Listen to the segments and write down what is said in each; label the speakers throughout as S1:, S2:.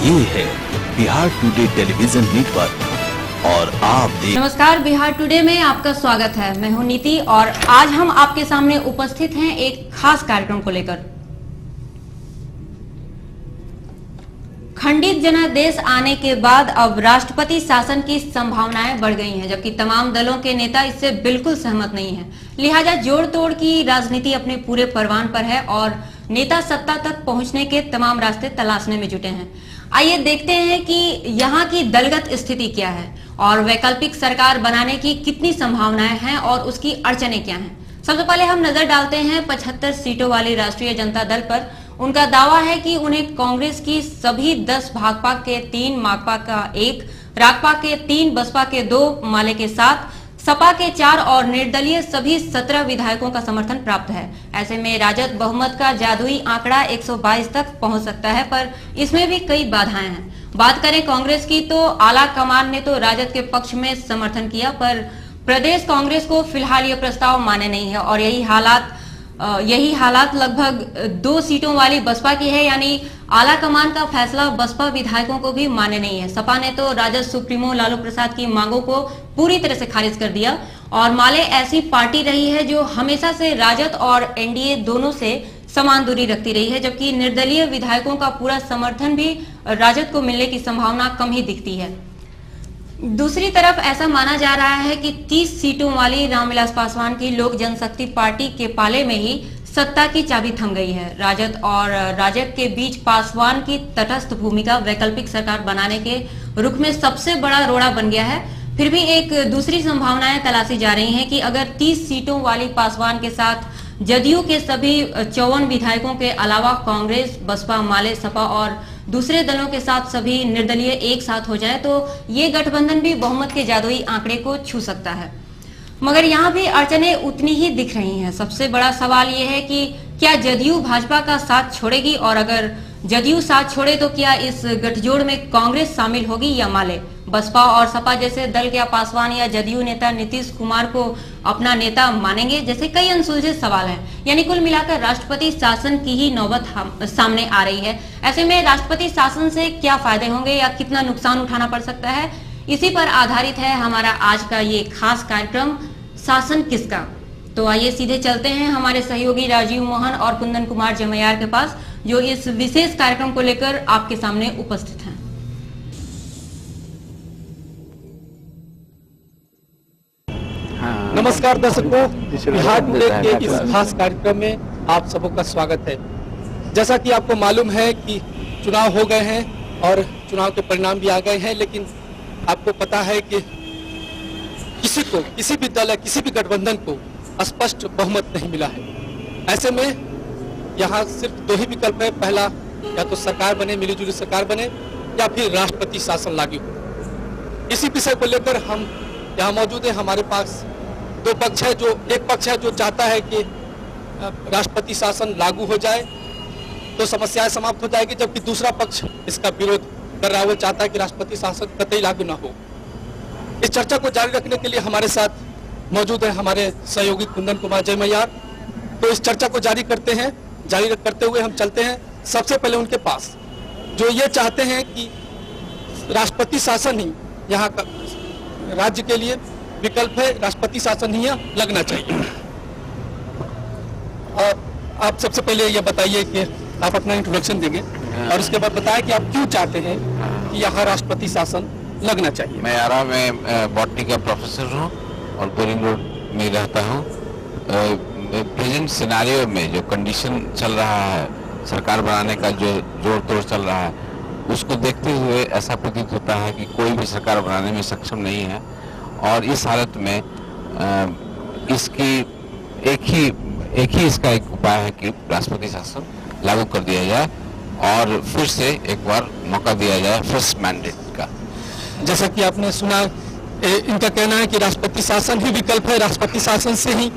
S1: ये है Bihar today television network और आप देख।
S2: नमस्कार, बिहार टुडे में आपका स्वागत है। मैं हूं नीति और आज हम आपके सामने उपस्थित हैं एक खास कार्यक्रम को लेकर। खंडित जनादेश आने के बाद अब राष्ट्रपति शासन की संभावनाएं बढ़ गई हैं, जबकि तमाम दलों के नेता इससे बिल्कुल सहमत नहीं हैं। लिहाजा जोड़ तोड़ की राजनीति अपने पूरे परवान पर है और नेता सत्ता तक पहुंचने के तमाम रास्ते तलाशने में जुटे हैं। आइए देखते हैं कि यहाँ की दलगत स्थिति क्या है और वैकल्पिक सरकार बनाने की कितनी संभावनाएं हैं और उसकी अड़चनें क्या हैं। सबसे पहले हम नजर डालते हैं 75 सीटों वाली राष्ट्रीय जनता दल पर। उनका दावा है कि उन्हें कांग्रेस की सभी 10, भाकपा के 3, माकपा का 1, राकपा के 3, बसपा के 2, माले के 7, सपा के 4 और निर्दलीय सभी 17 विधायकों का समर्थन प्राप्त है। ऐसे में राजद बहुमत का जादुई आंकड़ा 122 तक पहुंच सकता है, पर इसमें भी कई बाधाएं हैं। बात करें कांग्रेस की तो आला कमान ने तो राजद के पक्ष में समर्थन किया, पर प्रदेश कांग्रेस को फिलहाल यह प्रस्ताव माने नहीं है और यही हालात लगभग 2 सीटों वाली बसपा की है, यानी आला कमान का फैसला बसपा विधायकों को भी मान्य नहीं है। सपा ने तो राजद सुप्रीमो लालू प्रसाद की मांगों को पूरी तरह से खारिज कर दिया और माले ऐसी पार्टी रही है जो हमेशा से राजद और एनडीए दोनों से समान दूरी रखती रही है, जबकि निर्दलीय विधायकों का पूरा समर्थन भी राजद को मिलने की संभावना कम ही दिखती है। दूसरी तरफ ऐसा माना जा रहा है कि 30 सीटों वाली रामविलास पासवान की लोक जनशक्ति पार्टी के पाले में ही सत्ता की चाबी थम गई है। राजद और राजग के बीच पासवान की तटस्थ भूमिका वैकल्पिक सरकार बनाने के रुख में सबसे बड़ा रोड़ा बन गया है। फिर भी एक दूसरी संभावनाएं तलाशी जा रही हैं कि अगर 30 सीटों वाली पासवान के साथ जदयू के सभी 54 विधायकों के अलावा कांग्रेस, बसपा, माले, सपा और दूसरे दलों के साथ सभी निर्दलीय एक साथ हो जाए तो ये गठबंधन भी बहुमत के जादुई आंकड़े को छू सकता है। मगर यहाँ भी अड़चनें उतनी ही दिख रही हैं। सबसे बड़ा सवाल ये है कि क्या जदयू भाजपा का साथ छोड़ेगी, और अगर जदयू साथ छोड़े तो क्या इस गठजोड़ में कांग्रेस शामिल होगी या माले? बसपा और सपा जैसे दल क्या पासवान या जदयू नेता नीतीश कुमार को अपना नेता मानेंगे? जैसे कई अनसुलझे सवाल हैं। यानी कुल मिलाकर राष्ट्रपति शासन की ही नौबत सामने आ रही है। ऐसे में राष्ट्रपति शासन से क्या फायदे होंगे या कितना नुकसान उठाना पड़ सकता है, इसी पर आधारित है हमारा आज का ये खास कार्यक्रम शासन किसका। तो आइए सीधे चलते हैं हमारे सहयोगी राजीव मोहन और कुंदन कुमार जमैयार के पास, जो इस विशेष कार्यक्रम को लेकर आपके सामने उपस्थित हैं।
S3: नमस्कार दर्शकों, बिहार टुडे के इस खास कार्यक्रम में आप सबों का स्वागत है। जैसा कि आपको मालूम है कि चुनाव हो गए हैं और चुनाव के परिणाम भी आ गए हैं, लेकिन आपको पता है कि किसी भी दल या किसी भी गठबंधन को स्पष्ट बहुमत नहीं मिला है। ऐसे में यहाँ सिर्फ 2 ही विकल्प है। पहला, या तो सरकार बने, मिलीजुली सरकार बने, या फिर राष्ट्रपति शासन लागू हो। इसी विषय को लेकर हम यहाँ मौजूद है। हमारे पास 2 पक्ष है। एक पक्ष है जो चाहता है कि राष्ट्रपति शासन लागू हो जाए तो समस्याएं समाप्त हो जाएगी, जबकि दूसरा पक्ष इसका विरोध कर रहा है। वो चाहता है कि राष्ट्रपति शासन कतई लागू ना हो। इस चर्चा को जारी रखने के लिए हमारे साथ मौजूद है हमारे सहयोगी कुंदन कुमार जमैयार। तो इस चर्चा को जारी करते हुए हम चलते हैं सबसे पहले उनके पास, जो ये चाहते हैं कि राष्ट्रपति शासन ही यहाँ का राज्य के लिए विकल्प है, राष्ट्रपति शासन ही लगना चाहिए। और आप सबसे पहले ये बताइए कि आप अपना इंट्रोडक्शन देंगे और उसके बाद बताएं कि आप क्यों चाहते हैं कि यहाँ राष्ट्रपति शासन लगना चाहिए।
S4: मैं बॉटनी का प्रोफेसर हूँ और बोरिंग रोड में रहता हूँ। प्रेजेंट सिनारियो में जो कंडीशन चल रहा है, सरकार बनाने का जो जोड़ तोड़ चल रहा है, उसको देखते हुए ऐसा प्रतीत होता है कि कोई भी सरकार बनाने में सक्षम नहीं है। और इस हालत में इसकी एक ही इसका एक उपाय है कि राष्ट्रपति शासन लागू कर दिया जाए और फिर से एक बार मौका दिया जाए फर्स्ट मैंडेट का।
S3: जैसा कि आपने सुना, इनका कहना है कि राष्ट्रपति शासन ही विकल्प है, राष्ट्रपति शासन से ही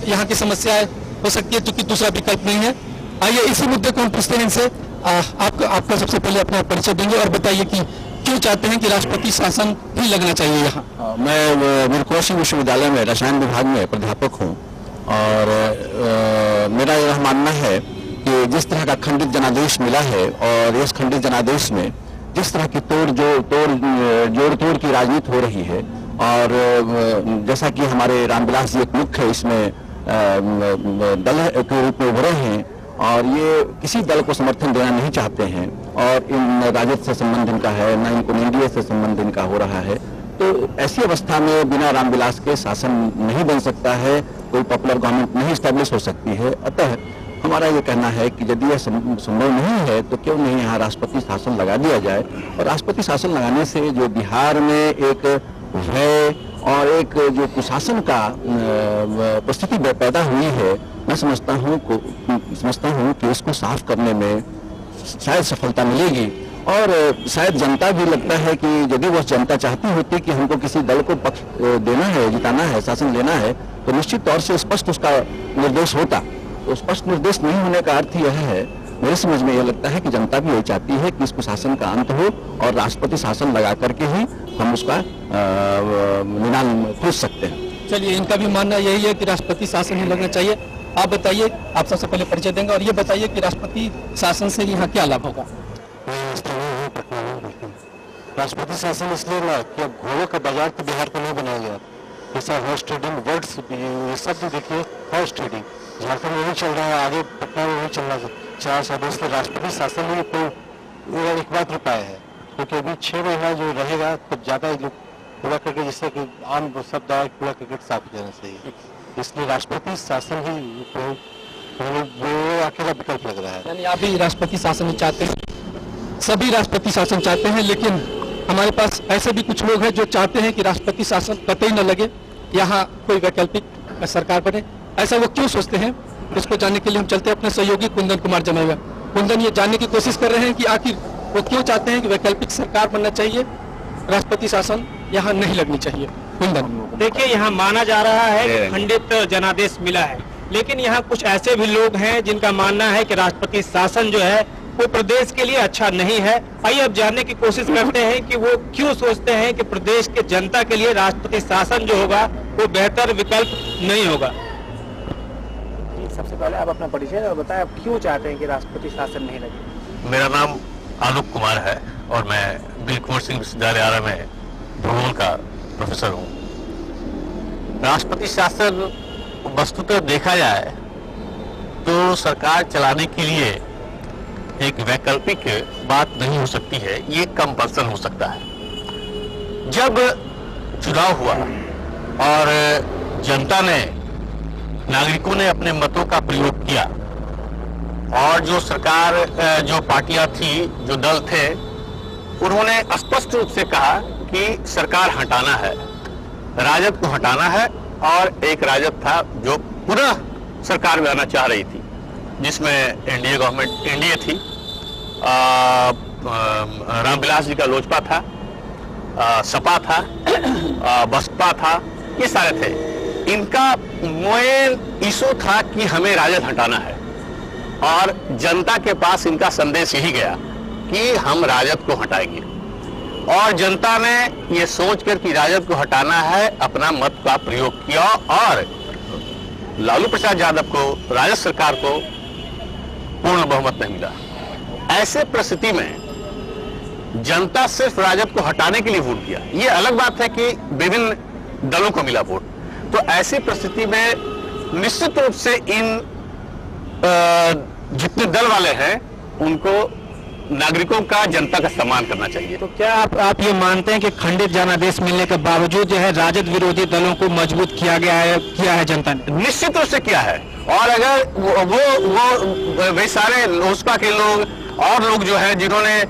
S3: यहाँ की समस्याएं हो सकती है, क्योंकि दूसरा विकल्प नहीं है। आइए इसी मुद्दे को हम पूछते हैं इनसे। आपका सबसे पहले अपना परिचय देंगे और बताइए कि क्यों चाहते हैं कि राष्ट्रपति शासन ही लगना चाहिए यहाँ।
S5: मैं वीरकोशी विश्वविद्यालय में रसायन विभाग में प्राध्यापक हूँ और मेरा यह मानना है कि जिस तरह का खंडित जनादेश मिला है और इस खंडित जनादेश में जिस तरह की जोड़ तोड़ की राजनीति हो रही है, और जैसा कि हमारे रामविलास जी एक मुख्य इसमें दल के रूप में उभरे हैं और ये किसी दल को समर्थन देना नहीं चाहते हैं, और इन राजद से संबंध इनका है, न इनको एनडीए से संबंध इनका हो रहा है, तो ऐसी अवस्था में बिना रामविलास के शासन नहीं बन सकता है, कोई पॉपुलर गवर्नमेंट नहीं स्टैब्लिश हो सकती है। अतः हमारा ये कहना है कि यदि यह संभव नहीं है तो क्यों नहीं यहाँ राष्ट्रपति शासन लगा दिया जाए, और राष्ट्रपति शासन लगाने से जो बिहार में एक भय और एक जो कुशासन का परिस्थिति पैदा हुई है, मैं समझता हूँ कि इसको साफ करने में शायद सफलता मिलेगी। और शायद जनता भी लगता है कि यदि वह जनता चाहती होती कि हमको किसी दल को पक्ष देना है, जिताना है, शासन लेना है, तो निश्चित तौर से स्पष्ट उसका निर्देश होता। तो स्पष्ट निर्देश नहीं होने का अर्थ यह है, मेरे समझ में यह लगता है कि जनता भी यही चाहती है कि इस कुशासन का अंत हो और राष्ट्रपति शासन लगा करके ही हम उसका निदान खोज सकते हैं।
S3: चलिए, इनका भी मानना यही है कि राष्ट्रपति शासन ही लगना चाहिए। आप बताइए, आप सबसे पहले परिचय देंगे और ये बताइए कि राष्ट्रपति शासन से यहाँ क्या लाभ होगा।
S6: राष्ट्रपति शासन इसलिए ना कि अब घोड़ों का बाजार तो बिहार को नहीं बनाया गया, जैसा हॉर्स ट्रेडिंग वर्ड्स ये सब भी देखिए, हॉर्स ट्रेडिंग झारखंड में नहीं चल रहा है, आगे पटना में नहीं चल रहा है 4 सालों से। राष्ट्रपति शासन में तो एक बात उपाय है, क्योंकि अभी 6 महीना जो रहेगा तो ज्यादा लोग कूड़ा करके, जिससे कि आम शब्द आए कूड़ा करके साफ हो जाना चाहिए, इसलिए राष्ट्रपति शासन ही वो अकेला विकल्प लग रहा है।
S3: यानी आप भी राष्ट्रपति शासन चाहते हैं? सभी राष्ट्रपति शासन चाहते हैं, लेकिन हमारे पास ऐसे भी कुछ लोग हैं जो चाहते हैं कि राष्ट्रपति शासन कतई न लगे, यहाँ कोई वैकल्पिक सरकार बने। ऐसा वो क्यों सोचते हैं, इसको जानने के लिए हम चलते हैं अपने सहयोगी कुंदन कुमार जमैया। कुंदन ये जानने की कोशिश कर रहे हैं कि आखिर वो क्यों चाहते हैं कि वैकल्पिक सरकार बनना चाहिए, राष्ट्रपति शासन यहाँ नहीं लगनी चाहिए। कुंदन,
S7: देखिए, यहाँ माना जा रहा है कि खंडित जनादेश मिला है, लेकिन यहाँ कुछ ऐसे भी लोग हैं जिनका मानना है कि राष्ट्रपति शासन जो है वो प्रदेश के लिए अच्छा नहीं है। आइए अब जानने की कोशिश करते हैं कि वो क्यों सोचते हैं कि प्रदेश के जनता के लिए राष्ट्रपति शासन जो होगा वो बेहतर विकल्प नहीं होगा। सबसे पहले आप अपना परिचय बताएं, आप क्यों चाहते हैं कि राष्ट्रपति शासन नहीं लगे।
S8: मेरा नाम आलोक कुमार है और मैं वीर कुंवर सिंह विश्वविद्यालय आरा में भूगोल का प्रोफेसर हूँ। राष्ट्रपति शासन वस्तुतः देखा जाए तो सरकार चलाने के लिए एक वैकल्पिक बात नहीं हो सकती है, ये कंपल्सन हो सकता है। जब चुनाव हुआ और जनता ने, नागरिकों ने अपने मतों का प्रयोग किया और जो सरकार, जो पार्टियां थी, जो दल थे, उन्होंने स्पष्ट रूप से कहा कि सरकार हटाना है, राजद को हटाना है। और एक राजद था जो पुनः सरकार में आना चाह रही थी, जिसमें एनडीए गवर्नमेंट, एनडीए थी, रामविलास जी का लोजपा था, सपा था, बसपा था, ये सारे थे। इनका मेन इशू था कि हमें राजद हटाना है और जनता के पास इनका संदेश यही गया कि हम राजद को हटाएंगे। और जनता ने ये सोचकर कि राजद को हटाना है अपना मत का प्रयोग किया और लालू प्रसाद यादव को, राजद सरकार को पूर्ण बहुमत नहीं मिला। ऐसे परिस्थिति में जनता सिर्फ राजद को हटाने के लिए वोट दिया। ये अलग बात है कि विभिन्न दलों को मिला वोट। तो ऐसी परिस्थिति में निश्चित रूप से इन जितने दल वाले हैं उनको नागरिकों का, जनता का सम्मान करना चाहिए।
S7: तो क्या आप ये मानते हैं कि खंडित जनादेश मिलने के बावजूद जो है राजद विरोधी दलों को मजबूत किया है जनता ने?
S8: निश्चित रूप से किया है। और अगर वो वे सारे लोजपा के लोग और लोग जो है जिन्होंने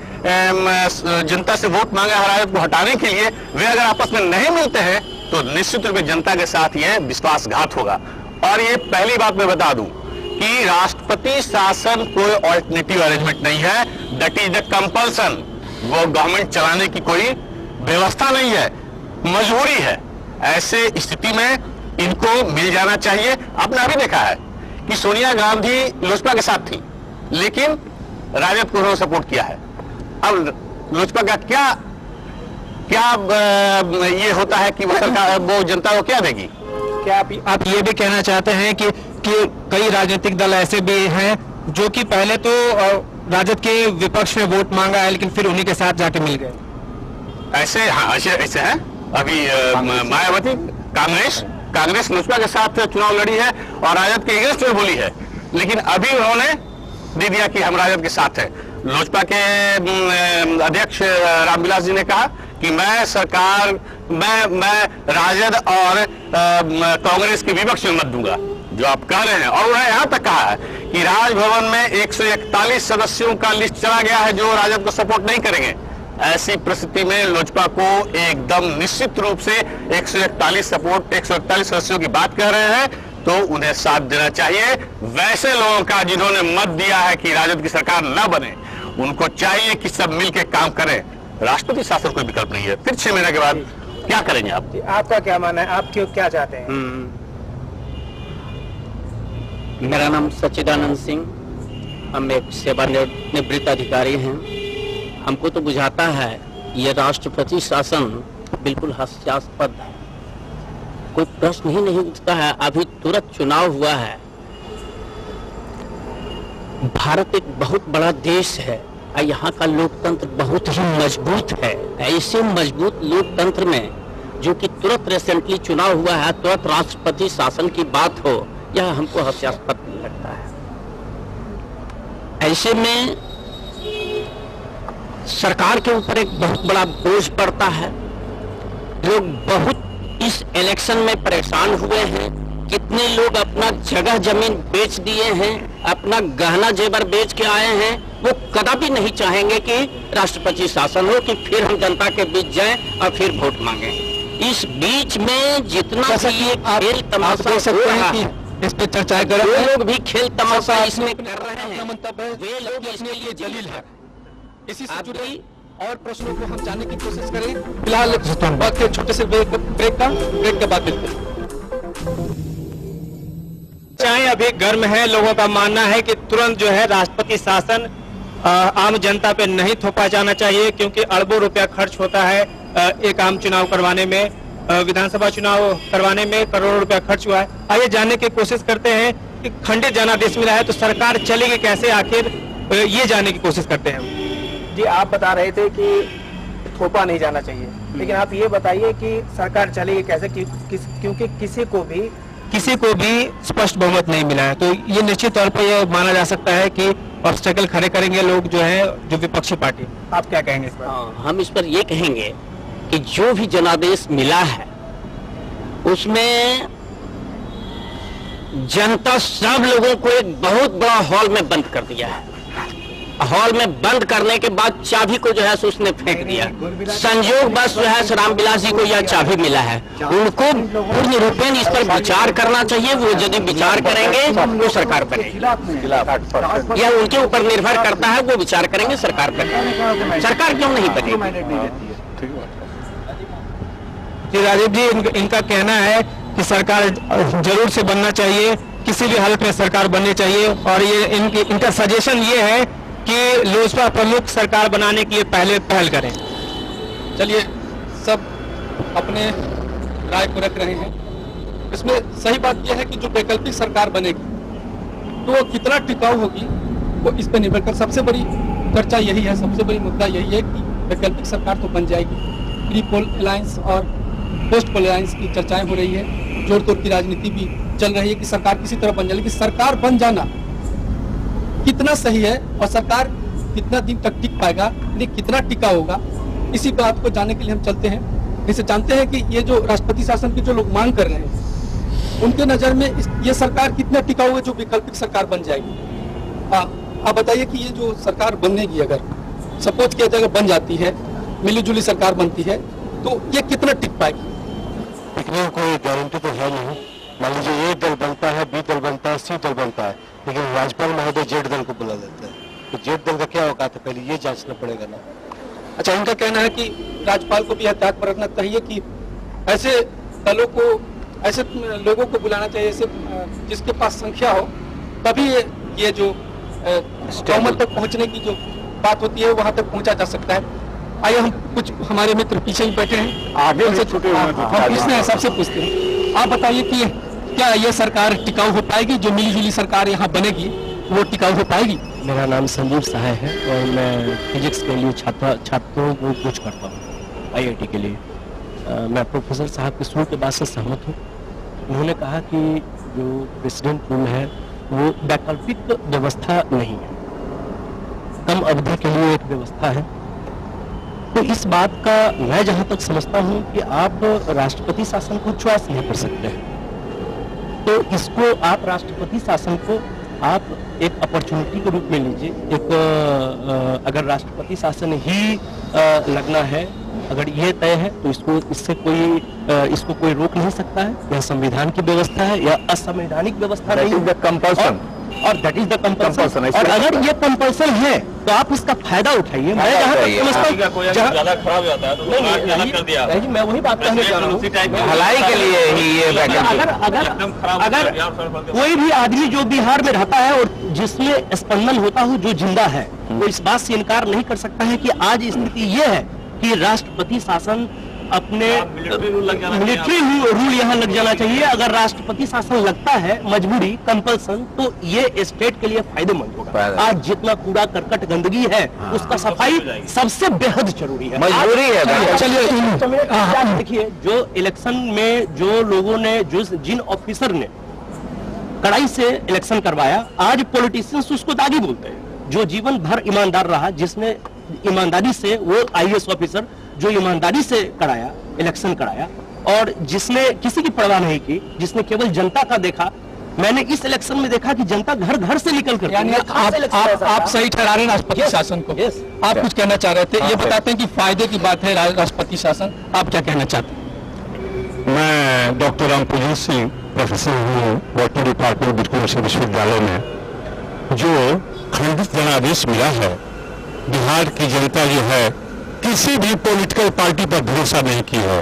S8: जनता से वोट मांगा है राजद को हटाने के लिए, वे अगर आपस में नहीं मिलते हैं तो निश्चित रूप से जनता के साथ यह विश्वासघात होगा। और ये पहली बात मैं बता दूं कि राष्ट्रपति शासन कोई ऑल्टरनेटिव अरेंजमेंट नहीं है, दैट इज द कंपल्सन। वो गवर्नमेंट चलाने की कोई व्यवस्था नहीं है, मजबूरी है। ऐसे स्थिति में इनको मिल जाना चाहिए। आपने अभी देखा है कि सोनिया गांधी लोजपा के साथ थी, लेकिन राजद को उन्होंने सपोर्ट किया है। अब लोजपा का क्या ये होता है कि वो सरकार, वो जनता को क्या देगी?
S7: क्या आप ये भी कहना चाहते हैं कि कई राजनीतिक दल ऐसे भी हैं जो कि पहले तो राजद के विपक्ष में वोट मांगा है, लेकिन फिर उन्हीं के साथ जाके मिल गए।
S8: ऐसे हाँ ऐसे है। अभी मायावती कांग्रेस लोजपा के साथ चुनाव लड़ी है और राजद के अगेंस्ट में बोली है, लेकिन अभी उन्होंने दे दिया कि हम राजद के साथ है। लोजपा के अध्यक्ष रामविलास जी ने कहा कि मैं राजद और कांग्रेस के विपक्ष में मत दूंगा, जो आप कह रहे हैं। और उन्होंने यहां तक कहा है कि राजभवन में 141 सदस्यों का लिस्ट चला गया है जो राजद को सपोर्ट नहीं करेंगे। ऐसी परिस्थिति में लोजपा को एकदम निश्चित रूप से 141 सदस्यों की बात कर रहे हैं, तो उन्हें साथ देना चाहिए। वैसे लोगों का जिन्होंने मत दिया है कि राजद की सरकार न बने, उनको चाहिए कि सब मिलकर काम करें। राष्ट्रपति शासन कोई विकल्प नहीं है। फिर 6 महीने के बाद क्या करेंगे आप?
S7: आपका क्या मानना है, आप क्यों क्या चाहते हैं?
S9: मेरा नाम सच्चिदानंद सिंह, हम एक सेवानिवृत्त अधिकारी हैं। हमको तो बुझाता है ये राष्ट्रपति शासन बिल्कुल हास्यास्पद है, कोई प्रश्न ही नहीं उठता है। अभी तुरंत चुनाव हुआ है। भारत एक बहुत बड़ा देश है और यहाँ का लोकतंत्र बहुत ही मजबूत है। ऐसे मजबूत लोकतंत्र में जो कि तुरंत रिसेंटली चुनाव हुआ है, तुरंत राष्ट्रपति शासन की बात हो, यह हमको हास्यास्पद लगता है। ऐसे में सरकार के ऊपर एक बहुत बड़ा बोझ पड़ता है। लोग बहुत इस इलेक्शन में परेशान हुए हैं। कितने लोग अपना जगह जमीन बेच दिए हैं, अपना गहना जेवर बेच के आए हैं। वो कदापि नहीं चाहेंगे कि राष्ट्रपति शासन हो, कि फिर हम जनता के बीच जाएं और फिर वोट मांगें। इस बीच में जितना भी ये खेल तमाशा हो रहा है,
S3: इस पे चर्चा कर रहे हैं।
S9: लोग भी खेल तमाशा इसमें कर रहे हैं, वे लोग इसके लिए दलील है।
S3: इसी से जुड़े और प्रश्नों को हम जानने की कोशिश करें। फिलहाल वक्त के छोटे से ब्रेक के बाद मिलते हैं।
S7: चाहे अभी गर्म है, लोगों का मानना है कि तुरंत जो है राष्ट्रपति शासन आम जनता पे नहीं थोपा जाना चाहिए, क्योंकि अरबों रुपया खर्च होता है एक आम चुनाव करवाने में। विधानसभा चुनाव करवाने में करोड़ों रुपया खर्च हुआ है। आइए जानने की कोशिश करते हैं कि खंडित जनादेश मिला है तो सरकार चलेगी कैसे, आखिर ये जानने की कोशिश करते हैं। जी, आप बता रहे थे कि थोपा नहीं जाना चाहिए, लेकिन आप ये बताइए कि सरकार चलेगी कैसे, क्योंकि किसी को भी स्पष्ट बहुमत नहीं मिला है। तो ये निश्चित तौर पर ये माना जा सकता है कि ऑब्स्टेकल खड़े करेंगे लोग जो है, जो विपक्षी पार्टी। आप क्या कहेंगे इस पर?
S9: हम इस पर ये कहेंगे कि जो भी जनादेश मिला है उसमें जनता सब लोगों को एक बहुत बड़ा हॉल में बंद कर दिया है। हॉल में बंद करने के बाद चाबी को जो है उसने फेंक दिया। संयोग बस जो है रामविलास जी को यह चाबी मिला है। उनको पूर्ण रूपेण इस पर विचार करना चाहिए। वो यदि विचार करेंगे वो सरकार बनेगी। यह उनके ऊपर निर्भर करता है, वो विचार करेंगे, सरकार बनेगी। सरकार क्यों नहीं बनेगी?
S7: जी राजीव जी, इनका कहना है कि सरकार जरूर से बनना चाहिए, किसी भी हालत में सरकार बननी चाहिए। और ये इनका सजेशन ये है कि लोजपा प्रमुख सरकार बनाने के लिए पहले पहल करें।
S3: चलिए, सब अपने राय को रख रहे हैं। इसमें सही बात यह है कि जो वैकल्पिक सरकार बनेगी तो वो कितना टिकाऊ होगी वो इस पर निर्भर कर। सबसे बड़ी चर्चा यही है, सबसे बड़ी मुद्दा यही है कि वैकल्पिक सरकार तो बन जाएगी। प्री पोल अलायंस और पोस्ट पोल अलायंस की चर्चाएं हो रही है, जोड़ तोड़ की राजनीति भी चल रही है कि सरकार किसी तरह बन जाए। लेकिन सरकार बन जाना कितना सही है और सरकार कितना दिन तक टिक पाएगा, कितना टिका होगा, इसी बात को जानने के लिए हम चलते हैं। जैसे जानते हैं कि ये जो राष्ट्रपति शासन की जो लोग मांग कर रहे हैं, उनके नजर में ये सरकार कितना टिकाऊ है जो वैकल्पिक सरकार बन जाएगी। आप बताइए कि ये जो सरकार बनेगी, अगर सपोज किया जाएगा बन जाती है, मिली जुली सरकार बनती है, तो ये कितना टिक पाएगी?
S6: टिकने की कोई गारंटी तो है नहीं। मान लीजिए ए दल बनता है, बी दल बनता है, सी दल बनता है, लेकिन राज्यपाल महोदय जेड दल को बुला लेते हैं। तो जेड दल का क्या औकात है, पहले ये जांचना पड़ेगा ना।
S3: अच्छा, इनका कहना है कि राज्यपाल को भी एहतियात बरतना चाहिए कि ऐसे दलों को, ऐसे लोगों को बुलाना चाहिए ऐसे जिसके पास संख्या हो, तभी ये जो बहुमत तक पहुंचने की जो बात होती है वहां तक पहुंचा जा सकता है। आइए, हम कुछ हमारे मित्र पीछे ही बैठे हैं, आगे हम पूछते हैं, सबसे पूछते हैं। आप बताइए कि क्या ये सरकार टिकाऊ हो पाएगी जो मिली जुली सरकार यहाँ बनेगी, वो टिकाऊ हो पाएगी?
S6: मेरा नाम संजीव सहाय है और मैं फिजिक्स के लिए छात्रों को कोच करता हूँ IIT के लिए। मैं प्रोफेसर साहब के सूर के बात से सहमत हूँ। उन्होंने कहा कि जो प्रेसिडेंट रूल है वो वैकल्पिक व्यवस्था नहीं है, कम अवधि के लिए एक व्यवस्था है। तो इस बात का मैं जहाँ तक समझता हूँ कि आप राष्ट्रपति शासन को च्वाइस नहीं कर सकते हैं, तो इसको आप राष्ट्रपति शासन को आप एक अपॉर्चुनिटी के रूप में लीजिए। एक अगर राष्ट्रपति शासन ही लगना है, अगर ये तय है तो इसको कोई रोक नहीं सकता है। यह संविधान की व्यवस्था है या असंवैधानिक व्यवस्था नहीं है, कंपल्सन, और दैट इज द कंपल्सन। और अगर ये कंपल्सन है तो आप इसका फायदा उठाइए। मैं जहाँ तक समझता हूँ
S8: ज्यादा खराब होता है तो
S6: मैं वही बात कहने जा रहा हूँ,
S4: भलाई के लिए ही ये
S6: अगर कोई भी आदमी जो बिहार में रहता है और जिसमें स्पंदन होता हो, जो जिंदा है, वो इस बात से इनकार नहीं कर सकता है कि आज स्थिति ये है कि राष्ट्रपति शासन अपने मिलिट्री रूल यहाँ लग जाना चाहिए। अगर राष्ट्रपति शासन लगता है मजबूरी, कंपल्सन, तो ये स्टेट के लिए फायदेमंद होगा। आज जितना कूड़ा करकट गंदगी है उसका सफाई सबसे बेहद जरूरी है,
S4: मजबूरी है।
S6: चलिए देखिए, जो इलेक्शन में जो लोगों ने, जिन ऑफिसर ने कड़ाई से इलेक्शन करवाया, आज पॉलिटिशियंस उसको दागी बोलते हैं। जो जीवन भर ईमानदार रहा, जिसने ईमानदारी से, वो IAS ऑफिसर जो ईमानदारी से कराया, इलेक्शन कराया, और जिसने किसी की परवाह नहीं की, जिसने केवल जनता का देखा। मैंने इस इलेक्शन में देखा कि जनता घर घर से निकल कर,
S3: यानी आप सही ठहरा रहे हैं राष्ट्रपति शासन को। आप कुछ कहना चाह रहे थे, ये बताते हैं कि फायदे की बात है राष्ट्रपति शासन, आप क्या कहना चाहते हैं?
S6: मैं डॉक्टर रामपूजन सिंह, प्रोफेसर हूँ बॉटनी डिपार्टमेंट बिरकुल विश्वविद्यालय में। जो खंडित जनादेश मिला है, बिहार की जनता जो है किसी भी पॉलिटिकल पार्टी पर भरोसा नहीं की है,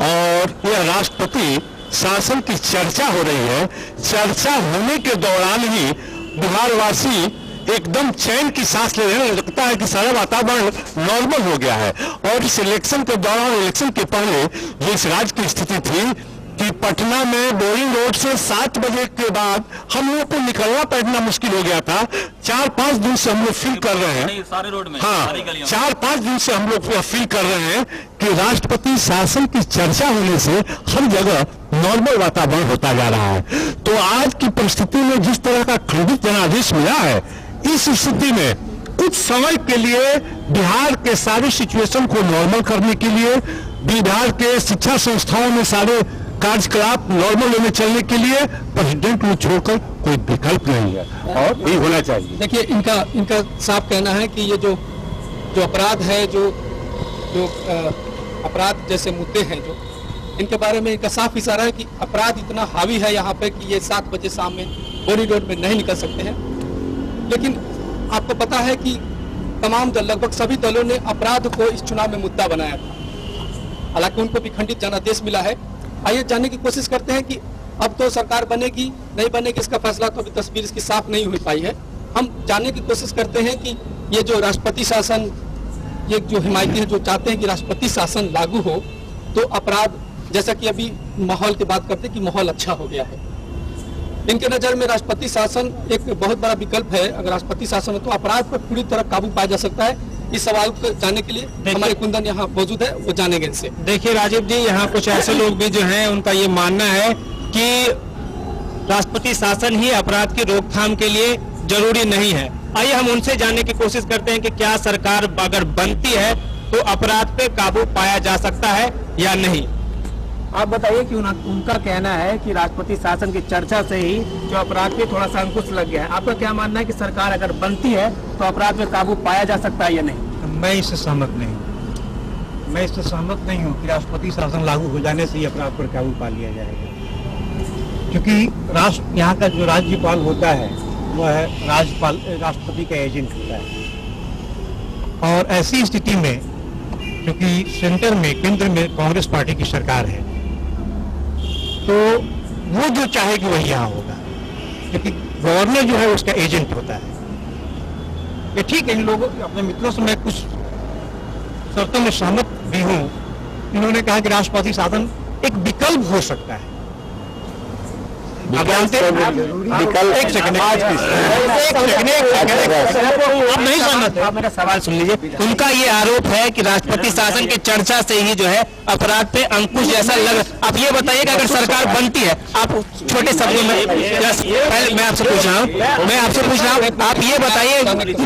S6: और यह राष्ट्रपति शासन की चर्चा हो रही है। चर्चा होने के दौरान ही बिहारवासी एकदम चैन की सांस ले रहे हैं। लगता है कि सारा वातावरण नॉर्मल हो गया है। और इस इलेक्शन के दौरान, इलेक्शन के पहले जो इस राज्य की स्थिति थी कि पटना में बोरिंग रोड से 7 बजे के बाद हम लोगों को निकलना बैठना मुश्किल हो गया था। 4-5 दिन से हम लोग फील कर रहे हैं,
S8: सारे रोड में,
S6: हाँ, 4-5 दिन से हम लोग फील कर रहे हैं कि राष्ट्रपति शासन की चर्चा होने से हर जगह नॉर्मल वातावरण होता जा रहा है। तो आज की परिस्थिति में जिस तरह का खंडित जनादेश मिला है, इस स्थिति में कुछ समय के लिए बिहार के सारे सिचुएशन को नॉर्मल करने के लिए, बिहार के शिक्षा संस्थाओं में सारे कार्यकलाप नॉर्मल में चलने के लिए प्रेसिडेंट को छोड़कर कोई विकल्प नहीं है, और ये होना चाहिए।
S3: देखिए, इनका साफ कहना है कि ये जो अपराध है, जो अपराध जैसे मुद्दे हैं, जो इनके बारे में इनका साफ इशारा है कि अपराध इतना हावी है यहाँ पे कि ये 7 बजे शाम में बोरी रोड में नहीं निकल सकते हैं। लेकिन आपको पता है कि तमाम दल, लगभग सभी दलों ने अपराध को इस चुनाव में मुद्दा बनाया था। हालांकि उनको भी खंडित जनादेश मिला है। आइए जानने की कोशिश करते हैं कि अब तो सरकार बनेगी नहीं बनेगी, इसका फैसला तो अभी तस्वीर इसकी साफ नहीं हो पाई है। हम जानने की कोशिश करते हैं कि ये जो राष्ट्रपति शासन, ये जो हिमायती है, जो चाहते हैं कि राष्ट्रपति शासन लागू हो तो अपराध, जैसा कि अभी माहौल की बात करते हैं कि माहौल अच्छा हो गया है, इनके नज़र में राष्ट्रपति शासन एक बहुत बड़ा विकल्प है। अगर राष्ट्रपति शासन हो तो अपराध पर पूरी तरह काबू पाया जा सकता है। इस सवाल को जानने के लिए हमारे कुंदन यहाँ मौजूद है, वो जानेंगे इनसे।
S7: देखिए राजीव जी, यहाँ कुछ ऐसे लोग भी जो हैं, उनका ये मानना है कि राष्ट्रपति शासन ही अपराध की रोकथाम के लिए जरूरी नहीं है। आइए हम उनसे जानने की कोशिश करते हैं कि क्या सरकार अगर बनती है तो अपराध पे काबू पाया जा सकता है या नहीं। आप बताइए कि उनका कहना है कि राष्ट्रपति शासन की चर्चा से ही जो अपराध पे थोड़ा सा अंकुश लग गया है। आपका क्या मानना है कि सरकार अगर बनती है तो अपराध पे काबू पाया जा सकता है या नहीं?
S10: मैं इससे सहमत नहीं हूँ कि राष्ट्रपति शासन लागू हो जाने से ही अपराध पर काबू पा लिया जाएगा, क्योंकि यहाँ का जो राज्यपाल होता है वह है राष्ट्रपति का एजेंट होता है। और ऐसी स्थिति में क्योंकि केंद्र में कांग्रेस पार्टी की सरकार है, तो वो जो चाहेगी वही यहाँ होगा, क्योंकि गवर्नर जो है उसका एजेंट होता है। ये ठीक है, इन लोगों, अपने मित्रों से मैं कुछ शर्तों में सहमत भी हूँ। इन्होंने कहा कि राष्ट्रपति शासन एक विकल्प हो सकता है, आप जानते हैं एक सेकंड आप नहीं सहमत है? मेरा सवाल सुन लीजिए। उनका ये आरोप है कि राष्ट्रपति शासन के चर्चा से ही जो है अपराध पे अंकुश जैसा लग। आप ये बताइए कि अगर सरकार बनती है, आप छोटे शब्दों में पहले मैं आपसे पूछ रहा हूँ, आप ये बताइए,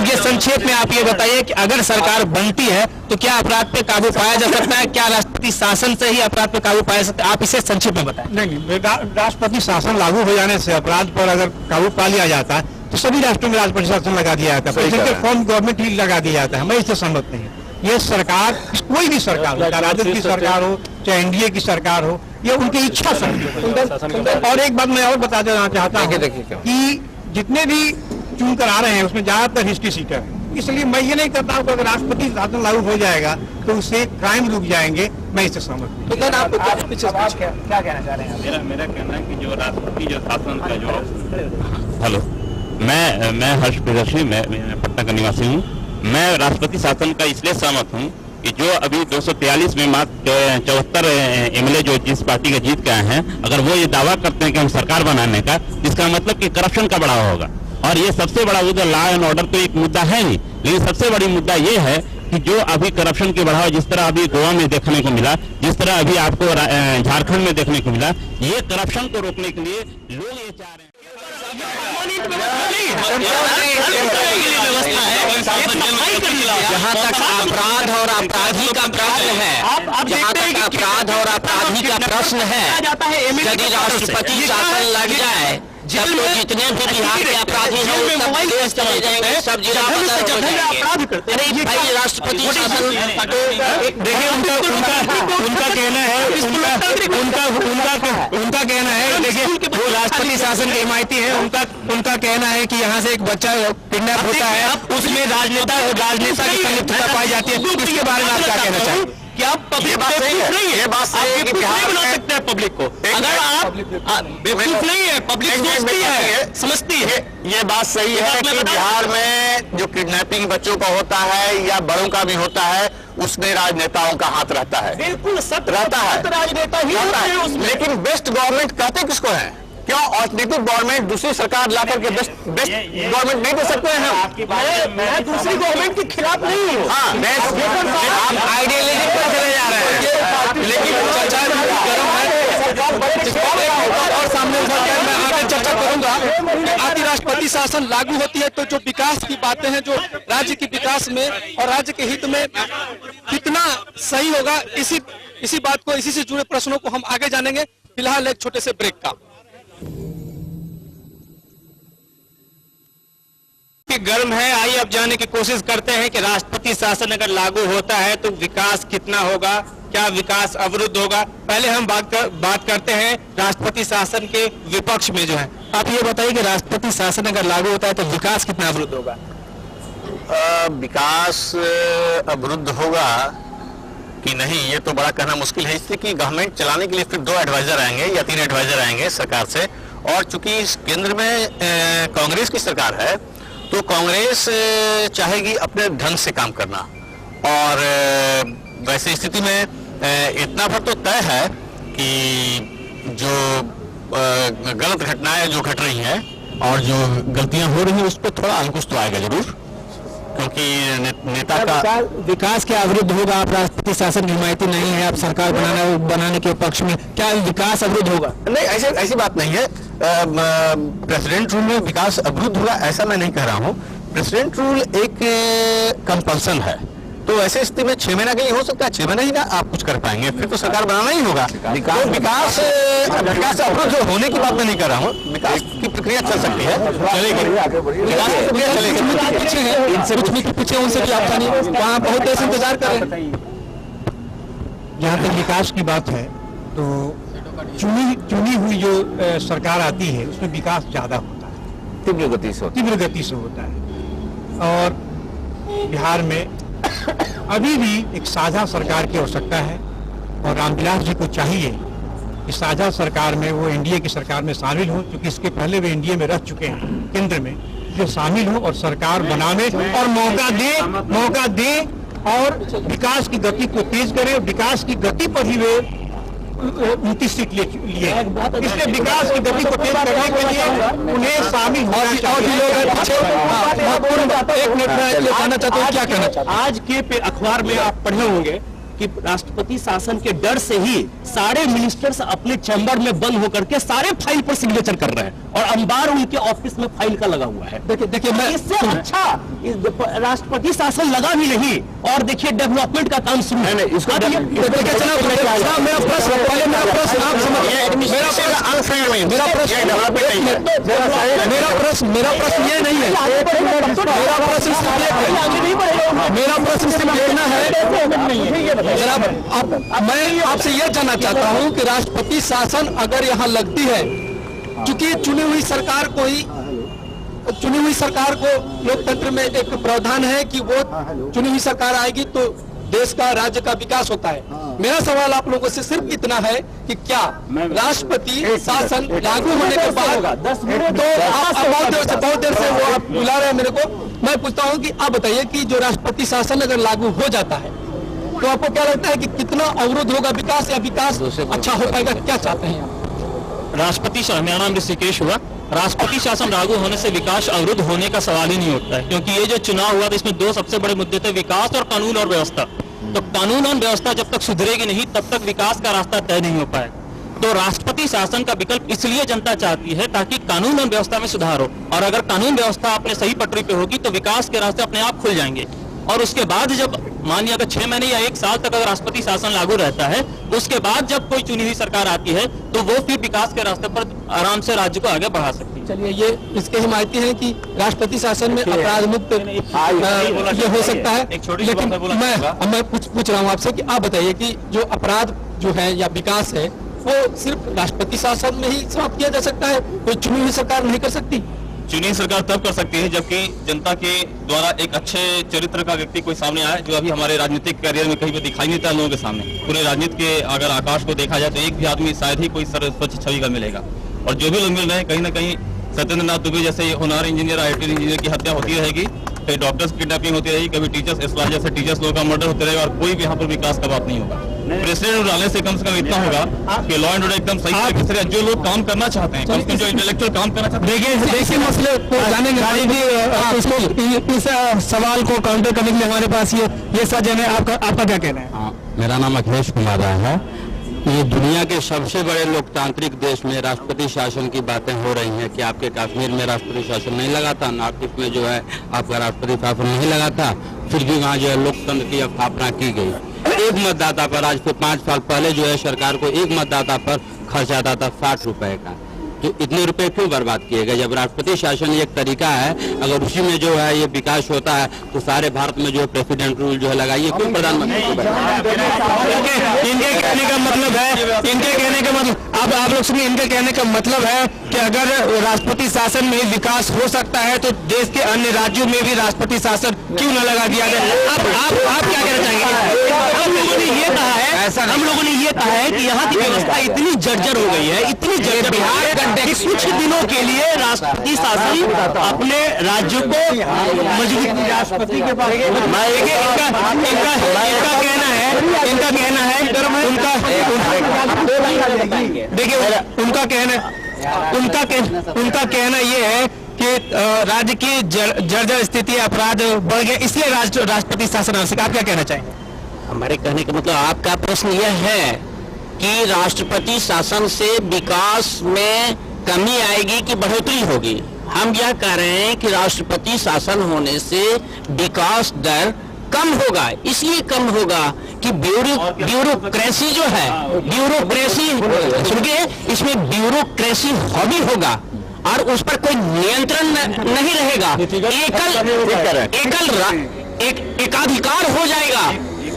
S10: ये संक्षेप में आप ये बताइए कि अगर सरकार बनती है तो क्या अपराध पे काबू पाया जा सकता है? क्या राष्ट्रपति शासन से ही अपराध पे काबू पाया जा सकता है? आप इसे संक्षेप में बताएं। नहीं, राष्ट्रपति शासन लागू हो जाने से अपराध पर अगर काबू पा लिया जाता है तो सभी राष्ट्रों में राष्ट्रपति शासन लगा दिया जाता है, प्रेसिडेंशियल फॉर्म गवर्नमेंट ही लगा दिया जाता है। मैं इससे सहमत नहीं हूँ। ये सरकार, कोई भी सरकार हो, चाहे राजद की सरकार हो, चाहे एनडीए की सरकार हो, ये उनकी इच्छा से। और एक बात मैं और बता देना चाहता हूँ कि जितने भी चुन कर आ रहे हैं उसमें ज्यादातर हिस्ट्री सीटर है। इसलिए मैं ये नहीं करता हूँ कि अगर राष्ट्रपति शासन लागू हो जाएगा तो उससे क्राइम रुक जाएंगे। मैं इससे सहमत हूँ। क्या कहना चाह रहे हैं?
S11: मेरा कहना है कि जो राष्ट्रपति जो शासन का जो हेलो मैं हर्ष प्रियदर्शी, मैं पटना का निवासी हूँ। मैं राष्ट्रपति शासन का इसलिए सहमत हूँ कि जो अभी 243 में मात्र 74 एमएलए जो जिस पार्टी का जीत के आए हैं, अगर वो ये दावा करते हैं कि हम सरकार बनाने का, इसका मतलब कि करप्शन का बढ़ावा होगा। और ये सबसे बड़ा मुद्दा, लॉ एंड ऑर्डर तो एक मुद्दा है नहीं, लेकिन सबसे बड़ी मुद्दा ये है कि जो अभी करप्शन के बढ़ावा जिस तरह अभी गोवा में देखने को मिला, जिस तरह अभी आपको झारखंड में देखने को मिला, ये करप्शन को रोकने के लिए लोग ये चाह रहे हैं।
S9: जहाँ तक अपराध और अपराधी का प्रश्न है, जहाँ तक अपराध और अपराधी का प्रश्न है, यदि राष्ट्रपति शासन लग जाए जब तो जितने भी बिहार के अपराधी हैं वो सब विदेश चले जाएंगे, सब जिला बदर हो जाएंगे। अरे भाई राष्ट्रपति शासन
S10: देखिए उनका कहना है, उनका कहना है, देखिए वो राष्ट्रपति शासन के हिमायती है। उनका कहना है कि यहाँ से एक बच्चा किडनैप होता है, उसमें राजनेता की संलिप्तता पाई जाती है। इसके बारे में आप क्या कहना चाहेंगे? क्या पब्लिक नहीं है? बात सही है कि बिहार बना सकते हैं पब्लिक को, अगर आप बेवकूफ नहीं है, पब्लिक सोचती है, समझती है।
S12: ये बात सही है कि बिहार में जो किडनैपिंग बच्चों का होता है या बड़ों का भी होता है, उसमें राजनेताओं का हाथ रहता है।
S9: बिल्कुल सत्य
S12: रहता है,
S9: राजनेता ही होता है।
S12: लेकिन बेस्ट गवर्नमेंट कहते किसको है? क्यों ऑल्टरनेटिव गवर्नमेंट दूसरी सरकार लाकर के बेस्ट गवर्नमेंट नहीं दे सकते हैं हम?
S9: मैं दूसरी गवर्नमेंट के खिलाफ नहीं हूँ।
S12: हाँ, आप आइडियोलॉजी पर चले जा रहे हैं, लेकिन चर्चा गर्म है
S3: और सामने मैं आगे चर्चा करूंगा। आदि राष्ट्रपति शासन लागू होती है तो जो विकास की बातें हैं, जो राज्य के विकास में और राज्य के हित में कितना सही होगा, इसी बात को, इसी से जुड़े प्रश्नों को हम आगे जानेंगे। फिलहाल एक छोटे से ब्रेक का।
S7: गर्म है, आइए अब जानने की कोशिश करते हैं कि राष्ट्रपति शासन अगर लागू होता है तो विकास कितना होगा, क्या विकास अवरुद्ध होगा। पहले हम बात करते हैं राष्ट्रपति शासन के विपक्ष में जो है। आप ये बताइए कि राष्ट्रपति शासन अगर लागू होता है तो विकास कितना अवरुद्ध होगा?
S12: विकास अवरुद्ध होगा कि नहीं, ये तो बड़ा कहना मुश्किल है, इसलिए कि गवर्नमेंट चलाने के लिए फिर 2 एडवाइजर आएंगे या 3 एडवाइजर आएंगे सरकार से। और चूंकि इस केंद्र में कांग्रेस की सरकार है तो कांग्रेस चाहेगी अपने ढंग से काम करना। और वैसे स्थिति में इतना भर तो तय है कि जो गलत घटनाएं जो घट रही हैं और जो गलतियां हो रही हैं उस पर थोड़ा अंकुश तो आएगा जरूर, क्योंकि नेता का
S7: विकास क्या अवरुद्ध होगा? आप राष्ट्रपति शासन की हिमायती नहीं है, आप सरकार बनाने के पक्ष में, क्या विकास अवरुद्ध होगा?
S12: नहीं, ऐसी बात नहीं है। प्रेसिडेंट रूल में विकास अवरुद्ध होगा ऐसा मैं नहीं कह रहा हूँ। प्रेसिडेंट रूल एक कंपल्सन है, तो ऐसे स्थिति में 6 महीना के लिए हो सकता है, 6 महीना ही ना आप कुछ कर पाएंगे, फिर तो सरकार बनाना ही होगा। विकास अवरुद्ध होने की बात मैं नहीं कर रहा हूँ, विकास की प्रक्रिया चल सकती है, चलेगी, विकास की प्रक्रिया चलेगी।
S7: पीछे है, इनसे कुछ नहीं पीछे, उनसे भी आप जानिए, वहाँ बहुत देर से इंतजार कर रहे हैं।
S10: जहाँ तक विकास की बात है तो चुनी हुई जो सरकार आती है उसमें विकास ज्यादा होता है,
S12: तीव्र गति से
S10: होता है। और बिहार में अभी भी एक साझा सरकार की आवश्यकता है और रामविलास जी को चाहिए कि साझा सरकार में वो एनडीए की सरकार में शामिल हो, क्योंकि इसके पहले वे एनडीए में रह चुके हैं केंद्र में, जो शामिल हो और सरकार बनाने और मौका दे और विकास की गति को तेज करे। विकास की गति पर ही वे 29 सीट लिए, इसलिए विकास की गति को तेज करने के लिए उन्हें शामिल होना चाहिए।
S3: कहना चाहता हूँ, क्या कहना चाहता हूँ?
S9: आज के अखबार में आप पढ़े होंगे कि राष्ट्रपति शासन के डर से ही सारे मिनिस्टर्स अपने चैम्बर में बंद होकर के सारे फाइल पर सिग्नेचर कर रहे हैं और अंबार उनके ऑफिस में फाइल का लगा हुआ है।
S3: देखिए मैं
S9: इससे अच्छा राष्ट्रपति शासन लगा भी नहीं और देखिए डेवलपमेंट का काम शुरू है।
S3: मेरा प्रश्न ये नहीं है, मेरा प्रश्न सिर्फ इतना है, मैं आपसे यह जानना चाहता हूं कि राष्ट्रपति शासन अगर यहां लगती है, क्योंकि चुनी हुई सरकार को लोकतंत्र में एक प्रावधान है कि वो चुनी हुई सरकार आएगी तो देश का, राज्य का विकास होता है। मेरा सवाल आप लोगों से सिर्फ इतना है कि क्या राष्ट्रपति शासन लागू होने के बाद, तो आप बहुत देर से वो आप बुला रहे हैं मेरे को, मैं पूछता हूं कि आप बताइए कि जो राष्ट्रपति शासन अगर लागू हो जाता है तो आपको क्या लगता है कि कितना अवरोध होगा विकास, या विकास अच्छा हो पाएगा? क्या चाहते हैं आप?
S11: राष्ट्रपति शासन, मेरा नाम ऋषिकेश हुआ, राष्ट्रपति शासन लागू होने से विकास अवरुद्ध होने का सवाल ही नहीं उठता है, क्योंकि ये जो चुनाव हुआ था इसमें दो सबसे बड़े मुद्दे थे, विकास और कानून और व्यवस्था। तो कानून और व्यवस्था जब तक सुधरेगी नहीं तब तक विकास का रास्ता तय नहीं हो पाएगा। तो राष्ट्रपति शासन का विकल्प इसलिए जनता चाहती है ताकि कानून और व्यवस्था में सुधार हो, और अगर कानून व्यवस्था अपने सही पटरी पे होगी तो विकास के रास्ते अपने आप खुल जाएंगे। और उसके बाद जब मानिए अगर 6 महीने या 1 साल तक अगर राष्ट्रपति शासन लागू रहता है, उसके बाद जब कोई चुनी हुई सरकार आती है तो वो फिर विकास के रास्ते पर आराम से राज्य को आगे बढ़ा सकती है।
S3: चलिए, ये इसके हिमायती हैं कि राष्ट्रपति शासन में अपराध मुक्त ये हो सकता है, लेकिन मैं पूछ रहा हूँ आपसे कि आप बताइए कि जो अपराध जो है या विकास है वो सिर्फ राष्ट्रपति शासन में ही समाप्त किया जा सकता है, कोई चुनी हुई सरकार नहीं कर सकती?
S11: चुनी सरकार तब कर सकती है जबकि जनता के द्वारा एक अच्छे चरित्र का व्यक्ति कोई सामने आए, जो अभी हमारे राजनीतिक करियर में कहीं पे दिखाई नहीं देता लोगों के सामने। पूरे राजनीति के अगर आकाश को देखा जाए तो एक भी आदमी शायद ही कोई स्वच्छ छवि का मिलेगा, और जो भी लोग मिल रहे हैं कहीं ना कहीं सत्येंद्र नाथ दुबे जैसे होनहार इंजीनियर, IIT इंजीनियर की हत्या होती रहेगी, कभी डॉक्टर्स की किडनैपिंग होती रहेगी, कभी टीचर्स इस्लाह जैसे टीचर्स लोगों का मर्डर होते रहेगा, और कोई भी यहाँ पर विकास का बात नहीं होगा। प्रेसिडेंट डालने से कम इतना होगा कि लॉ एंड ऑर्डर एकदम सही तरीके से, जो लोग काम करना चाहते हैं, जो इंटेलेक्चुअल काम करना चाहते हैं,
S3: देखिए मसले को जानेंगे। इस सवाल को काउंटर करने के लिए हमारे पास ये सज्जन है, आपका क्या कहना है?
S13: मेरा नाम अखिलेश कुमार है। ये दुनिया के सबसे बड़े लोकतांत्रिक देश में राष्ट्रपति शासन की बातें हो रही हैं कि आपके कश्मीर में राष्ट्रपति शासन नहीं लगा था, नॉर्थ ईस्ट में जो है आपका राष्ट्रपति शासन नहीं लगा था, फिर भी वहाँ जो है लोकतंत्र की स्थापना की गई। एक मतदाता पर, आज से 5 साल पहले जो है सरकार को एक मतदाता पर खर्च आता था 60 रुपए का, तो इतने रुपए क्यों बर्बाद किए गए? जब राष्ट्रपति शासन एक तरीका है, अगर उसी में जो है ये विकास होता है तो सारे भारत में जो है प्रेसिडेंट रूल जो है लगाइए, क्यों प्रधानमंत्री को?
S3: इनके कहने का मतलब है, आप लोग सुनिए, इनके कहने का मतलब है कि अगर राष्ट्रपति शासन में विकास हो सकता है तो देश के अन्य राज्यों में भी राष्ट्रपति शासन क्यों न लगा दिया जाए? आप क्या कहना चाहेंगे? हम लोगों ने ये कहा है कि यहाँ की व्यवस्था इतनी जर्जर हो गई है, इतनी जर्जर कि कुछ दिनों के लिए राष्ट्रपति शासन अपने राज्यों को मजबूत, राष्ट्रपति के पास इनका कहना है उनका कहना ये है कि राज्य की जर्जर स्थिति, अपराध बढ़ गया, इसलिए राष्ट्रपति शासन आवश्यक। आप क्या कहना चाहेंगे?
S9: हमारे कहने का मतलब, आपका प्रश्न यह है कि राष्ट्रपति शासन से विकास में कमी आएगी कि बढ़ोतरी होगी? हम यह कह रहे हैं कि राष्ट्रपति शासन होने से विकास दर कम होगा। इसलिए कम होगा कि ब्यूरोक्रेसी जो है, सुनिए, इसमें ब्यूरोक्रेसी हॉबी होगा और उस पर कोई नियंत्रण नहीं रहेगा, एकाधिकार हो जाएगा।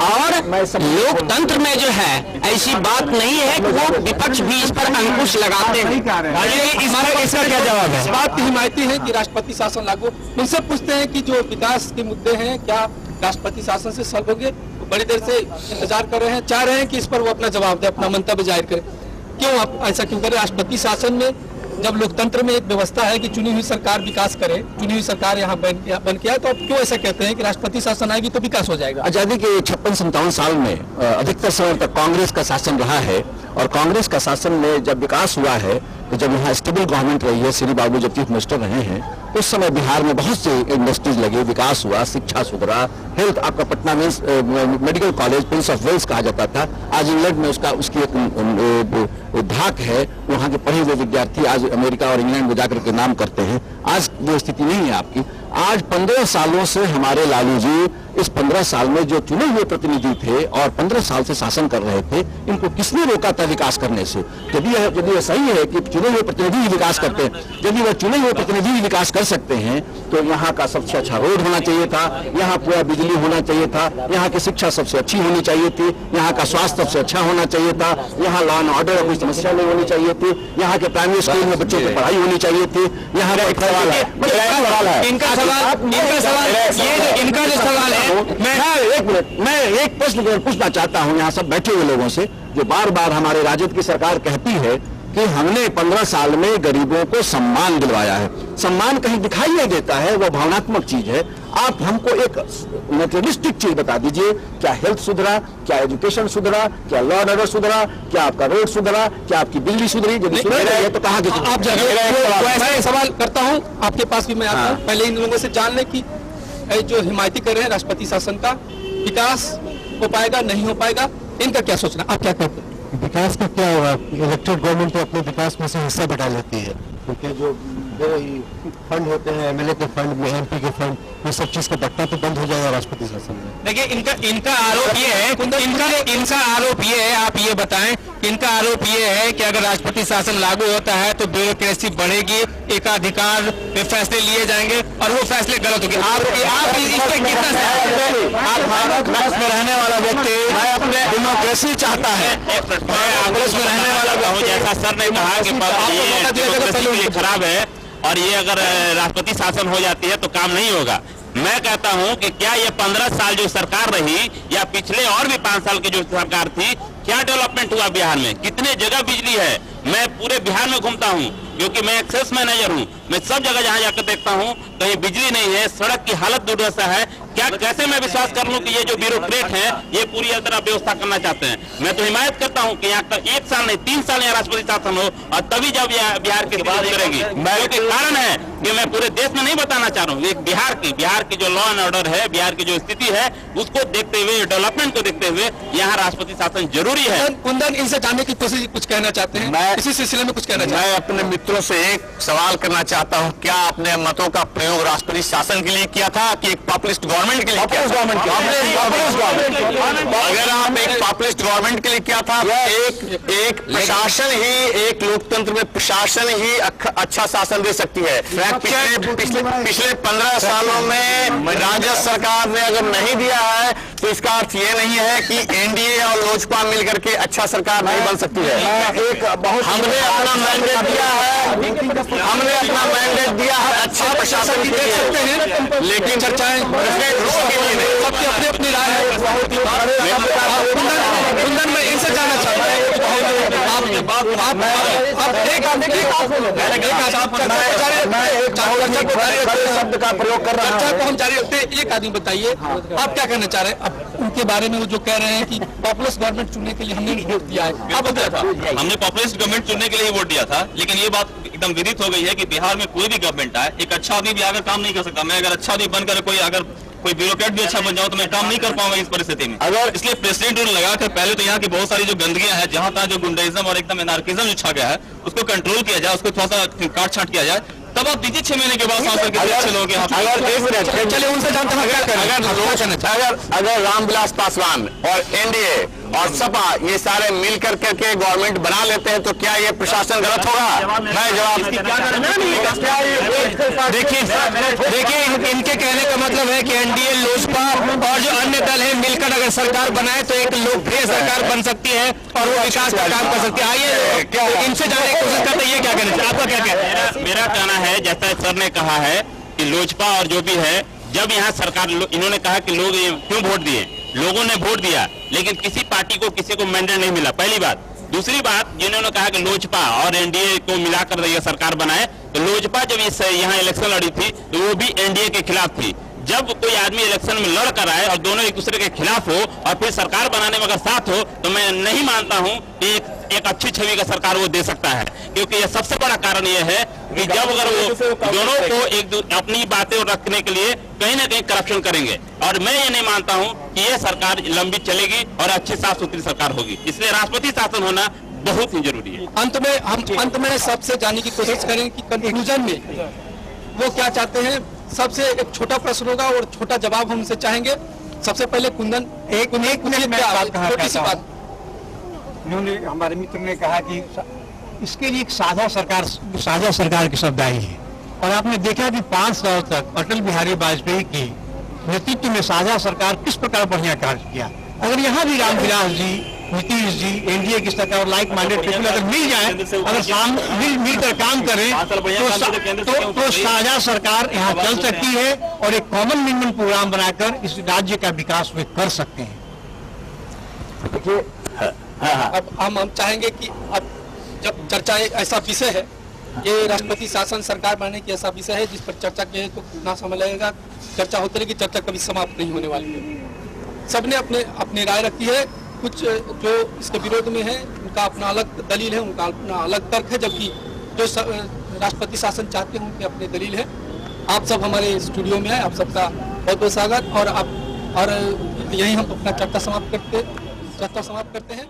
S9: और लोकतंत्र में जो है ऐसी बात नहीं है कि वो विपक्ष भी इस पर अंकुश लगाते हैं।
S3: इसका क्या जवाब है? इस बात की हिमायती है कि राष्ट्रपति शासन लागू। उनसे पूछते हैं कि जो विकास के मुद्दे हैं क्या राष्ट्रपति शासन से सॉल्व होंगे? बड़ी देर से इंतजार कर रहे हैं, चाह रहे हैं कि इस पर वो अपना जवाब दे, अपना मंतव्य जाहिर करे। क्यों आप ऐसा क्यों करें? राष्ट्रपति शासन में जब लोकतंत्र में एक व्यवस्था है कि चुनी हुई सरकार विकास करे, चुनी हुई सरकार यहाँ बन किया, तो आप क्यों ऐसा कहते हैं कि राष्ट्रपति शासन आएगी तो विकास हो जाएगा?
S5: आजादी के 56-57 साल में अधिकतर समय तक कांग्रेस का शासन रहा है और कांग्रेस का शासन में जब विकास हुआ है, तो जब यहाँ स्टेबल गवर्नमेंट रही है, श्री बाबू जब चीफ मिनिस्टर रहे हैं, उस समय बिहार में बहुत से इंडस्ट्रीज लगे, विकास हुआ, शिक्षा सुधरा, हेल्थ, आपका पटना में medical college Prince of Wales कहा जाता था, आज इंग्लैंड में उसकी एक धाक है, वहाँ के पढ़े हुए विद्यार्थी आज अमेरिका और इंग्लैंड में जाकर के नाम करते हैं। आज वो स्थिति नहीं है आपकी। आज 15 सालों से हमारे लालू जी इस 15 साल में जो चुने हुए प्रतिनिधि थे और 15 साल से शासन कर रहे थे, इनको किसने रोका था विकास करने से? यदि यह सही है कि चुने हुए प्रतिनिधि ही विकास करते हैं, यदि वह चुने हुए प्रतिनिधि ही विकास कर सकते हैं, तो यहाँ का सबसे अच्छा रोड होना चाहिए था, यहाँ पूरा बिजली होना चाहिए था, यहाँ की शिक्षा सबसे अच्छी होनी चाहिए थी, यहाँ का स्वास्थ्य सबसे अच्छा होना चाहिए था, यहाँ लॉ एंड ऑर्डर कोई समस्या नहीं होनी चाहिए थी, यहाँ के प्राइमरी स्कूल में बच्चों की पढ़ाई होनी चाहिए थी। यहाँ का एक सवाल है,
S7: इनका जो सवाल है,
S5: मैं एक प्रश्न पूछना चाहता हूं यहाँ सब बैठे हुए लोगों से, जो बार बार हमारे राजद की सरकार कहती है कि हमने 15 साल में गरीबों को सम्मान दिलवाया है। सम्मान कहीं दिखाई नहीं देता है, वो भावनात्मक चीज है। आप हमको एक मटेरियलिस्टिक चीज बता दीजिए, क्या हेल्थ सुधरा, क्या एजुकेशन सुधरा, क्या लॉ एंड ऑर्डर सुधरा, क्या आपका रोड सुधरा, क्या आपकी बिजली सुधरी? यदि सुधर है तो कहाँ की?
S3: आप मैं सवाल करता हूँ, आपके पास भी मैं आता हूँ, पहले इन लोगों से जान ले कि जो हिमायती कर रहे हैं राष्ट्रपति शासन का, विकास हो पाएगा नहीं हो पाएगा, इनका क्या सोचना, आप क्या कहते हैं?
S6: विकास का क्या होगा? इलेक्टेड गवर्नमेंट तो अपने विकास में से हिस्सा बढ़ा लेती है, क्योंकि जो फंड होते हैं, एमएलए के फंड में, एमपी के फंड, ये सब चीज का बट्टा तो बंद हो जाएगा राष्ट्रपति शासन में।
S7: देखिए इनका आरोप ये है, इनका आरोप ये है, आप ये बताएं, इनका आरोप ये है कि अगर राष्ट्रपति शासन लागू होता है तो ब्यूरोक्रेसी बढ़ेगी, एकाधिकार पे फैसले लिए जाएंगे और वो फैसले गलत होंगे। आप इस पे कितना
S12: कांग्रेस में रहने वाला व्यक्ति अपने डेमोक्रेसी चाहता है,
S11: कांग्रेस में रहने वाला हूँ, जैसा सर ने कहा कि ये खराब है और ये अगर राष्ट्रपति शासन हो जाती है तो काम नहीं होगा। मैं कहता हूं कि क्या ये 15 साल जो सरकार रही या पिछले और भी 5 साल की जो सरकार थी, क्या डेवलपमेंट हुआ बिहार में? कितने जगह बिजली है? मैं पूरे बिहार में घूमता हूं क्योंकि मैं एक्सेस मैनेजर हूं। मैं सब जगह जहां जाकर देखता हूं कहीं बिजली नहीं है, सड़क की हालत दुर्दशा है। क्या कैसे मैं विश्वास कर लूं कि ये जो ब्यूरोक्रेट हैं ये पूरी तरह व्यवस्था करना चाहते हैं? मैं तो हिमायत करता हूं कि यहाँ तक 1 साल नहीं 3 साल यहाँ राष्ट्रपति शासन हो और तभी जब बिहार की बात करेगी। क्योंकि कारण है कि मैं पूरे देश में नहीं बताना चाह रहा हूँ, एक बिहार की जो लॉ एंड ऑर्डर है, बिहार की जो स्थिति है, उसको देखते हुए, डेवलपमेंट को देखते हुए यहाँ राष्ट्रपति शासन जरूरी है।
S3: कुंदन इनसे जानने की कोशिश कुछ कहना चाहते हैं? मैं इसी सिलसिले में कुछ कहना चाहता हूं।
S12: मैं अपने मित्रों से एक सवाल करना चाहता हूं, क्या आपने मतों का प्रयोग राष्ट्रपति शासन के लिए किया था कि एक पॉपुलिस्ट गवर्नमेंट के लिए किया था? अगर आप एक पॉपुलिस्ट गवर्नमेंट के लिए किया था, एक प्रशासन ही, एक लोकतंत्र में प्रशासन ही अच्छा शासन दे सकती है। पिछले 15 सालों में राजद सरकार ने अगर नहीं दिया है तो इसका अर्थ ये नहीं है कि एनडीए और लोजपा मिलकर के अच्छा सरकार नहीं बन सकती है। हमने अपना मैंडेट दिया है, अच्छे प्रशासन की देख सकते हैं, लेकिन चर्चाएं सबकी अपनी अपनी राय है। कुंदन मैं इनसे जानना चाहता हूँ, शब्द का प्रयोग कर रहा हूं, हम जारी रखते हैं। एक आदमी बताइए आप क्या कहना चाह रहे हैं? अब उनके बारे में वो जो कह रहे हैं कि पॉपुलिस्ट गवर्नमेंट चुनने के लिए हमने वोट दिया है, आप बताया था
S11: हमने पॉपुलिस्ट गवर्नमेंट चुनने के लिए वोट दिया था, लेकिन ये बात एकदम विदित हो गई है कि बिहार में कोई भी गवर्नमेंट आए, एक अच्छा आदमी भी आकर काम नहीं कर सकता। मैं अगर अच्छा आदमी बनकर कोई ब्यूरोक्रेट भी अच्छा बन जाऊं तो मैं काम नहीं कर पाऊंगा इस परिस्थिति में। अगर इसलिए प्रेसिडेंट रूल लगा कर पहले तो यहाँ की बहुत सारी जो गंदगियां है, जहां तक जो गुंडाइज्म और एकदम एनार्किज्म जो छा गया है, उसको कंट्रोल किया जाए, उसको थोड़ा सा काट छांट किया जाए, तब आप दीजिए 6 महीने के बाद सांसद के अच्छे लोग यहाँ।
S12: चलिए उनसे जानते हैं, अगर रामविलास पासवान और एनडीए और सपा ये सारे मिल करके गवर्नमेंट बना लेते हैं तो क्या ये प्रशासन गलत होगा? मैं जवाब
S7: देखिए इनके कहने का मतलब है कि एनडीए, लोजपा और जो अन्य दल है मिलकर अगर सरकार बनाए तो एक लोकप्रिय सरकार बन सकती है और वो विकास का काम कर सकती है। आइए इनसे जानने की कोशिश करते हैं, क्या कहना चाहिए, आपका क्या कहना है?
S11: मेरा कहना है, जैसा सर ने कहा है कि लोजपा और जो भी है, जब यहाँ सरकार, इन्होंने कहा कि लोग क्यों वोट दिए, लोगों ने वोट दिया लेकिन किसी पार्टी को किसी को मैंडेट नहीं मिला, पहली बात। दूसरी बात, जिन्होंने कहा कि लोजपा और एनडीए को मिलाकर ये सरकार बनाए, तो लोजपा जब इस यहाँ इलेक्शन लड़ी थी तो वो भी एनडीए के खिलाफ थी। जब कोई आदमी इलेक्शन में लड़ कर आए और दोनों एक दूसरे के खिलाफ हो और फिर सरकार बनाने में अगर साथ हो, तो मैं नहीं मानता हूं कि एक अच्छी छवि का सरकार वो दे सकता है। क्योंकि यह सबसे बड़ा कारण यह है कि जब अगर वो दोनों को अपनी बातें रखने के लिए कहीं ना कहीं करप्शन करेंगे, और मैं ये नहीं मानता हूं कि यह सरकार लंबी चलेगी और अच्छी साफ सुथरी सरकार होगी। इसलिए राष्ट्रपति शासन होना बहुत ही जरूरी है।
S3: अंत में सबसे जानने की कोशिश करें कि कंक्लूजन में वो क्या चाहते हैं। सबसे एक छोटा प्रश्न होगा और छोटा जवाब हम उनसे चाहेंगे। सबसे पहले कुंदन,
S10: एक बात कहा,
S3: छोटी सी बात।
S10: उन्होंने, हमारे मित्र ने कहा कि इसके लिए एक साझा सरकार के शब्द आई है, और आपने देखा कि 5 साल तक अटल बिहारी वाजपेयी की नेतृत्व में साझा सरकार किस प्रकार बढ़िया कार्य किया। अगर यहाँ भी रामविलास जी, नीतीश जी, एनडीए की सरकार और लाइक माइंडेड पीपल अगर मिल जाए, अगर मिलकर काम करें तो साझा सरकार यहाँ चल सकती है और एक कॉमन मिनिमम प्रोग्राम बनाकर इस राज्य का विकास वे कर सकते हैं।
S3: देखिए, अब हम चाहेंगे कि अब जब चर्चा एक ऐसा विषय है, ये राष्ट्रपति शासन सरकार बनाने की ऐसा विषय है जिस पर चर्चा की है तो कितना समय लगेगा, चर्चा होती रहेगी, चर्चा कभी समाप्त नहीं होने वाली है। सबने अपनी राय रखी है। कुछ जो इसके विरोध में है उनका अपना अलग दलील है, उनका अपना अलग तर्क है, जबकि जो राष्ट्रपति शासन चाहते हैं उनके अपने दलील है। आप सब हमारे स्टूडियो में आए, आप सबका बहुत बहुत स्वागत। और यहीं हम अपना चर्चा समाप्त करते हैं।